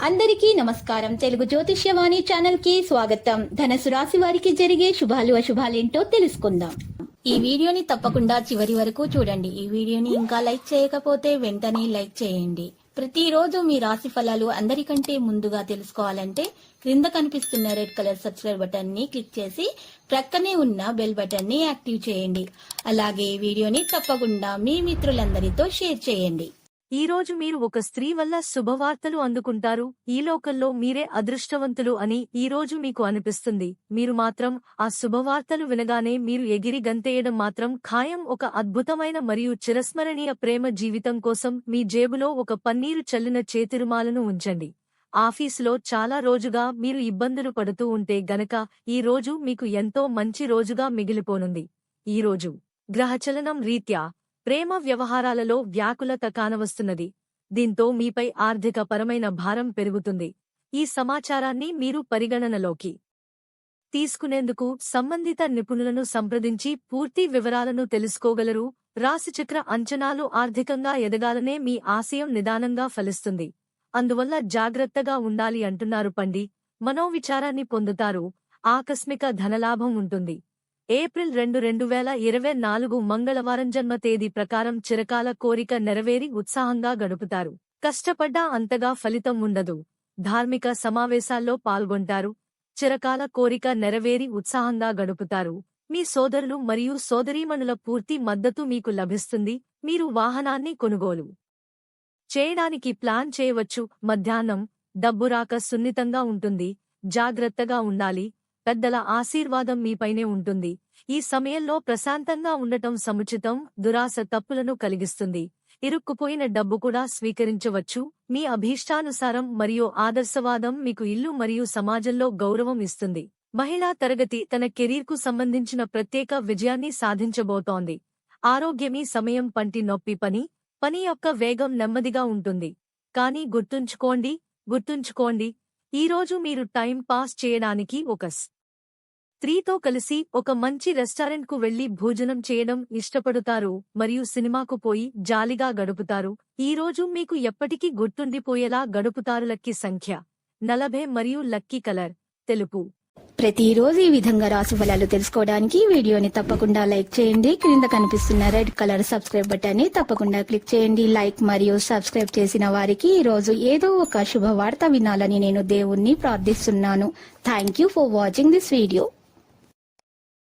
అందరికీ నమస్కారం. తెలుగు జ్యోతిష్యవాణి ఛానల్ కి స్వాగతం. ధనుసు రాశి వారికి జరిగే శుభాలు అశుభాలేంటో తెలుసుకుందాం. ఈ వీడియోని తప్పకుండా చివరి వరకు చూడండి. ఈ వీడియోని ఇంకా లైక్ చేయకపోతే వెంటనే లైక్ చేయండి. ప్రతిరోజు మీ రాశి ఫలాలు అందరికంటే ముందుగా తెలుసుకోవాలంటే క్రింద కనిపిస్తున్న రెడ్ కలర్ సబ్స్క్రైబ్ బటన్ ని క్లిక్ చేసి ప్రక్కనే ఉన్న బెల్ బటన్ ని యాక్టివ్ చేయండి. అలాగే ఈ వీడియోని తప్పకుండా మీ మిత్రులందరితో షేర్ చేయండి. ఈ రోజు మీరు ఒక స్త్రీ వల్ల శుభవార్తలు అందుకుంటారు. ఈ లోకంలో మీరే అదృష్టవంతులు అని ఈ రోజు మీకు అనిపిస్తుంది. మీరు మాత్రం ఆ శుభవార్తలు వినగానే మీరు ఎగిరి గంతేయడం మాత్రం ఖాయం. ఒక అద్భుతమైన మరియు చిరస్మరణీయ ప్రేమ జీవితం కోసం మీ జేబులో ఒక పన్నీరు చల్లిన చేతిరుమాలను ఉంచండి. ఆఫీసులో చాలా రోజుగా మీరు ఇబ్బందులు పడుతూ ఉంటే గనక ఈ రోజు మీకు ఎంతో మంచి రోజుగా మిగిలిపోనుంది. ఈ రోజు గ్రహచలనం రీత్యా ప్రేమ వ్యవహారాలలో వ్యాకులత కానవస్తున్నది. దీంతో మీపై ఆర్థిక పరమైన భారం పెరుగుతుంది. ఈ సమాచారాన్ని మీరు పరిగణనలోకి తీసుకునేందుకు సంబంధిత నిపుణులను సంప్రదించి పూర్తి వివరాలను తెలుసుకోగలరు. రాశిచక్ర అంచనాలు ఆర్థికంగా ఎదగాలనే మీ ఆశయం నిదానంగా ఫలిస్తుంది. అందువల్ల జాగ్రత్తగా ఉండాలి అంటున్నారు పండి. మనోవిచారాన్ని పొందుతారు. ఆకస్మిక ధనలాభం ఉంటుంది. ఏప్రిల్ 2, 2024 మంగళవారం జన్మ తేదీ ప్రకారం చిరకాల కోరిక నెరవేరి ఉత్సాహంగా గడుపుతారు. కష్టపడ్డా అంతగా ఫలితం ఉండదు. ధార్మిక సమావేశాల్లో పాల్గొంటారు. చిరకాల కోరిక నెరవేరి ఉత్సాహంగా గడుపుతారు. మీ సోదరులు మరియు సోదరీమణుల పూర్తి మద్దతు మీకు లభిస్తుంది. మీరు వాహనాన్ని కొనుగోలు చేయడానికి ప్లాన్ చేయవచ్చు. మధ్యాహ్నం డబ్బు రాక సున్నితంగా ఉంటుంది. జాగ్రత్తగా ఉండాలి. పెద్దల ఆశీర్వాదం మీపైనే ఉంటుంది. ఈ సమయంలో ప్రశాంతంగా ఉండటం సముచితం. దురాశ తప్పులను కలిగిస్తుంది. ఇరుక్కుపోయిన డబ్బు కూడా స్వీకరించవచ్చు. మీ అభీష్టానుసారం మరియు ఆదర్శవాదం మీకు ఇల్లు మరియు సమాజంలో గౌరవం ఇస్తుంది. మహిళా తరగతి తన కెరీర్కు సంబంధించిన ప్రత్యేక విజయాన్ని సాధించబోతోంది. ఆరోగ్యమీ సమయం పంటి నొప్పి పని యొక్క వేగం నెమ్మదిగా ఉంటుంది. కానీ గుర్తుంచుకోండి ఈరోజు మీరు టైం పాస్ చేయడానికి ఒక స్త్రీతో కలిసి ఒక మంచి రెస్టారెంట్కు వెళ్లి భోజనం చేయడం ఇష్టపడుతారు మరియు సినిమాకు పోయి జాలిగా గడుపుతారు. ఈ రోజు మీకు ఎప్పటికీ గుర్తుండిపోయేలా గడుపుతారు. లక్కీ సంఖ్య 40 మరియు లక్కీ కలర్ తెలుపు. ప్రతిరోజు ఈ విధంగా రాశి ఫలాలు తెలుసుకోవడానికి వీడియోని తప్పకుండా లైక్ చేయండి. క్రింద కనిపిస్తున్న రెడ్ కలర్ సబ్స్క్రైబ్ బటన్ ని తప్పకుండా క్లిక్ చేయండి. లైక్ మరియు సబ్స్క్రైబ్ చేసిన వారికి ఈ రోజు ఏదో ఒక శుభవార్త వినాలని నేను దేవుణ్ణి ప్రార్థిస్తున్నాను. Thank you for watching this video.